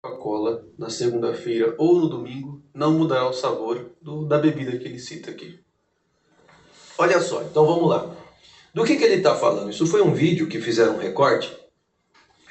Coca-Cola na segunda-feira ou no domingo não mudará o sabor da bebida que ele cita aqui. Olha só, então vamos lá. Do que ele está falando? Isso foi um vídeo que fizeram um recorte,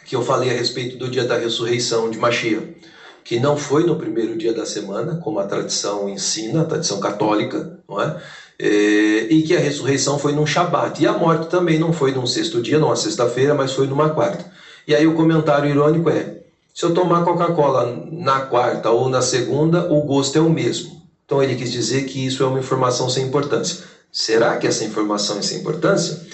que eu falei a respeito do dia da ressurreição de Mashiach, que não foi no primeiro dia da semana, como a tradição ensina, a tradição católica, não é? E que a ressurreição foi num Shabat. E a morte também não foi num sexto dia, numa sexta-feira, mas foi numa quarta. E aí o comentário irônico é: se eu tomar Coca-Cola na quarta ou na segunda, o gosto é o mesmo. Então ele quis dizer que isso é uma informação sem importância. Será que essa informação é sem importância?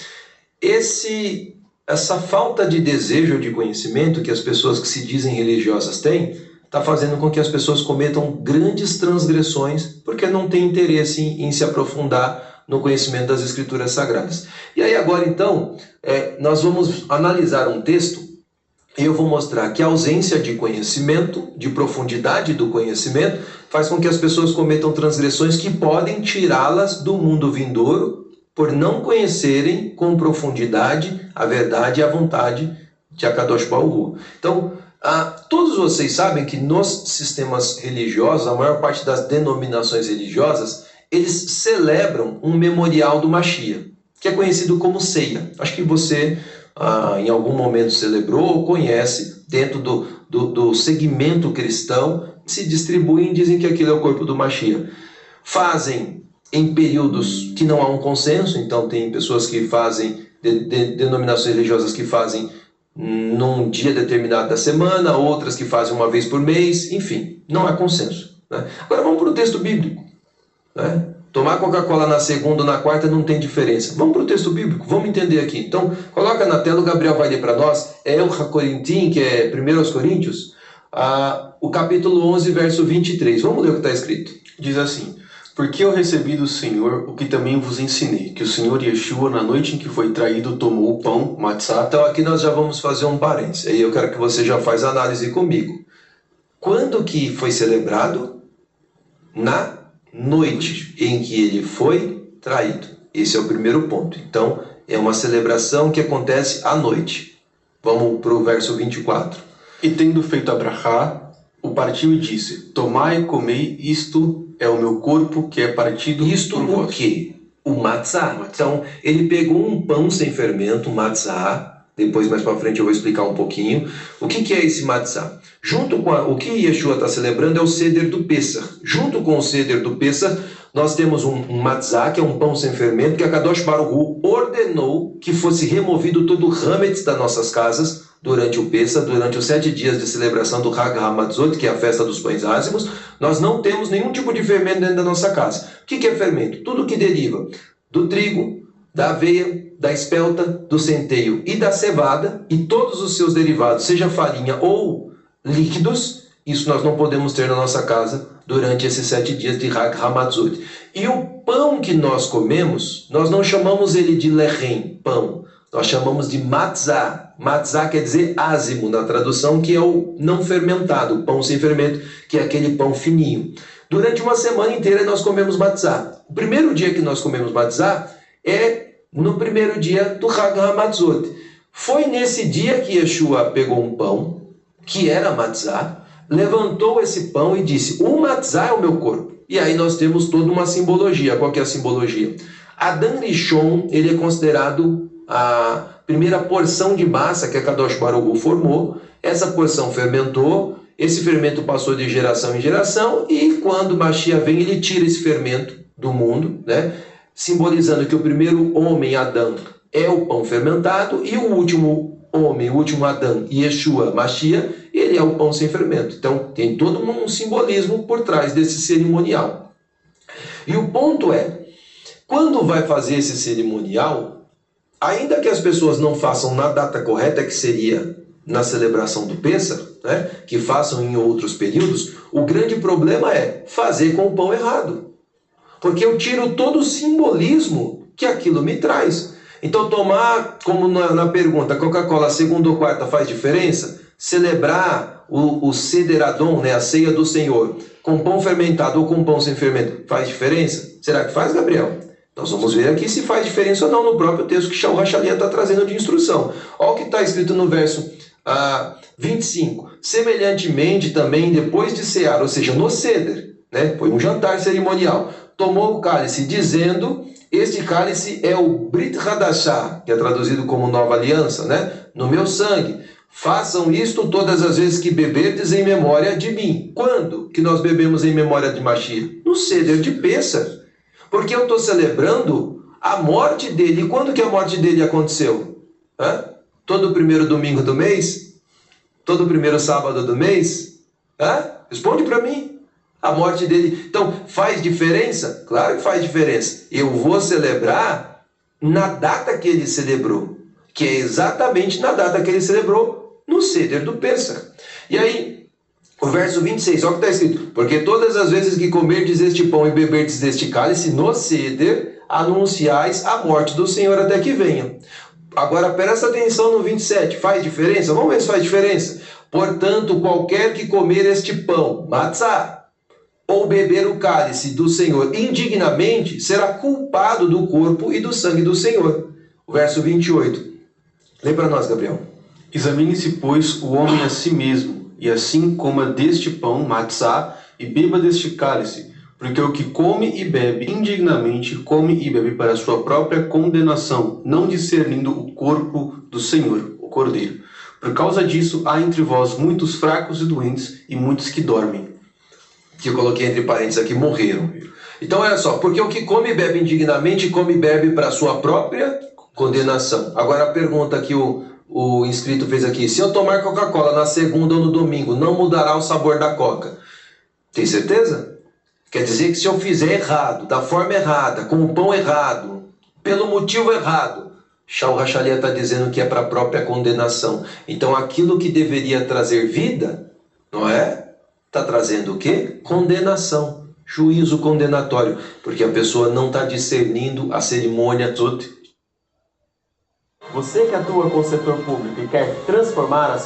Essa falta de desejo de conhecimento que as pessoas que se dizem religiosas têm, está fazendo com que as pessoas cometam grandes transgressões, porque não têm interesse em se aprofundar no conhecimento das Escrituras Sagradas. E aí agora então, nós vamos analisar um texto, e eu vou mostrar que a ausência de conhecimento, de profundidade do conhecimento, faz com que as pessoas cometam transgressões que podem tirá-las do mundo vindouro, por não conhecerem com profundidade a verdade e a vontade de Akadosh Baruch Hu. Então, todos vocês sabem que nos sistemas religiosos, a maior parte das denominações religiosas, eles celebram um memorial do Mashiach, que é conhecido como ceia. Acho que você, em algum momento, celebrou ou conhece, dentro do segmento cristão, se distribuem e dizem que aquilo é o corpo do Mashiach. Fazem em períodos que não há um consenso, então tem pessoas que fazem, denominações religiosas que fazem num dia determinado da semana, outras que fazem uma vez por mês, enfim, não há consenso, né? Agora vamos para o texto bíblico, né? Tomar Coca-Cola na segunda ou na quarta não tem diferença. Vamos para o texto bíblico, vamos entender aqui. Então, coloca na tela, o Gabriel vai ler para nós, El HaKorintim, que é 1 Coríntios, o capítulo 11, verso 23. Vamos ler o que está escrito. Diz assim: porque eu recebi do Senhor o que também vos ensinei, que o Senhor Yeshua, na noite em que foi traído, tomou o pão, matzah. Então aqui nós já vamos fazer um parênteses. Aí eu quero que você já faz a análise comigo. Quando que foi celebrado? Na noite em que ele foi traído. Esse é o primeiro ponto. Então é uma celebração que acontece à noite. Vamos para o verso 24. E tendo feito a brachá, o partiu e disse: tomai e comei, isto é o meu corpo que é partido isto por vós. O quê? O matzah. Então, ele pegou um pão sem fermento, matzah. Depois, mais para frente, eu vou explicar um pouquinho. O que é esse matzah? Junto com o que Yeshua está celebrando é o Seder do Pessah. Junto com o Seder do Pessah, nós temos um matzah, que é um pão sem fermento, que a Kadosh Baruch Hu ordenou que fosse removido todo o hametz das nossas casas durante o Pessah, durante os 7 dias de celebração do Hag HaMatzot, que é a festa dos pães ázimos. Nós não temos nenhum tipo de fermento dentro da nossa casa. O que é fermento? Tudo que deriva do trigo, da aveia, da espelta, do centeio e da cevada, e todos os seus derivados, seja farinha ou líquidos, isso nós não podemos ter na nossa casa durante esses 7 dias de Hag HaMatzot. E o pão que nós comemos, nós não chamamos ele de lechem, pão. Nós chamamos de matzah. Matzah quer dizer ázimo, na tradução, que é o não fermentado, o pão sem fermento, que é aquele pão fininho. Durante uma semana inteira nós comemos matzah. O primeiro dia que nós comemos matzah é no primeiro dia do Hag HaMatzot. Foi nesse dia que Yeshua pegou um pão, que era matzah, levantou esse pão e disse: o matzah é o meu corpo. E aí nós temos toda uma simbologia. Qual que é a simbologia? Adam Rishon, ele é considerado a primeira porção de massa que a Kadosh Baruch Hu formou. Essa porção fermentou, esse fermento passou de geração em geração, e quando Mashiach vem, ele tira esse fermento do mundo, né? Simbolizando que o primeiro homem, Adão, é o pão fermentado, e o último homem, o último Adão, Yeshua, Mashiach, ele é o pão sem fermento. Então tem todo um simbolismo por trás desse cerimonial. E o ponto é, quando vai fazer esse cerimonial, ainda que as pessoas não façam na data correta, que seria na celebração do Pessah, né, que façam em outros períodos, o grande problema é fazer com o pão errado. Porque eu tiro todo o simbolismo que aquilo me traz. Então tomar, como na pergunta, Coca-Cola segunda ou quarta faz diferença? Celebrar o Seder Adon, né, a ceia do Senhor, com pão fermentado ou com pão sem fermento, faz diferença? Será que faz, Gabriel? Nós vamos ver aqui se faz diferença ou não no próprio texto que Shaul Hachalia está trazendo de instrução. Olha o que está escrito no verso 25. Semelhantemente também depois de cear, ou seja, no Seder, né? Foi um jantar cerimonial, tomou o cálice dizendo, este cálice é o Brit Hadashah, que é traduzido como nova aliança, né? No meu sangue. Façam isto todas as vezes que beberdes em memória de mim. Quando que nós bebemos em memória de Mashiach? No Seder de Pêssar. Porque eu estou celebrando a morte dele. E quando que a morte dele aconteceu? Todo primeiro domingo do mês? Todo primeiro sábado do mês? Responde para mim. A morte dele. Então, faz diferença? Claro que faz diferença. Eu vou celebrar na data que ele celebrou. Que é exatamente na data que ele celebrou no Seder do Pêssar. E aí, o verso 26, olha o que está escrito. Porque todas as vezes que comerdes este pão e beberdes deste cálice no Seder, anunciais a morte do Senhor até que venha. Agora, presta atenção no 27. Faz diferença? Vamos ver se faz diferença. Portanto, qualquer que comer este pão, matzah, ou beber o cálice do Senhor indignamente, será culpado do corpo e do sangue do Senhor. O verso 28. Lê para nós, Gabriel. Examine-se, pois, o homem a si mesmo, e assim coma deste pão, matzá, e beba deste cálice, porque o que come e bebe indignamente, come e bebe para a sua própria condenação, não discernindo o corpo do Senhor, o Cordeiro. Por causa disso, há entre vós muitos fracos e doentes, e muitos que dormem. Que eu coloquei entre parênteses aqui, morreram. Então, olha só, porque o que come e bebe indignamente, come e bebe para a sua própria condenação. Agora a pergunta que o inscrito fez aqui. Se eu tomar Coca-Cola na segunda ou no domingo, não mudará o sabor da Coca? Tem certeza? Quer dizer que se eu fizer errado, da forma errada, com o pão errado, pelo motivo errado, Shaul Hachalia está dizendo que é para a própria condenação. Então aquilo que deveria trazer vida, não é? Está trazendo o quê? Condenação. Juízo condenatório. Porque a pessoa não está discernindo a cerimônia toda. Você que atua com o setor público e quer transformar a sua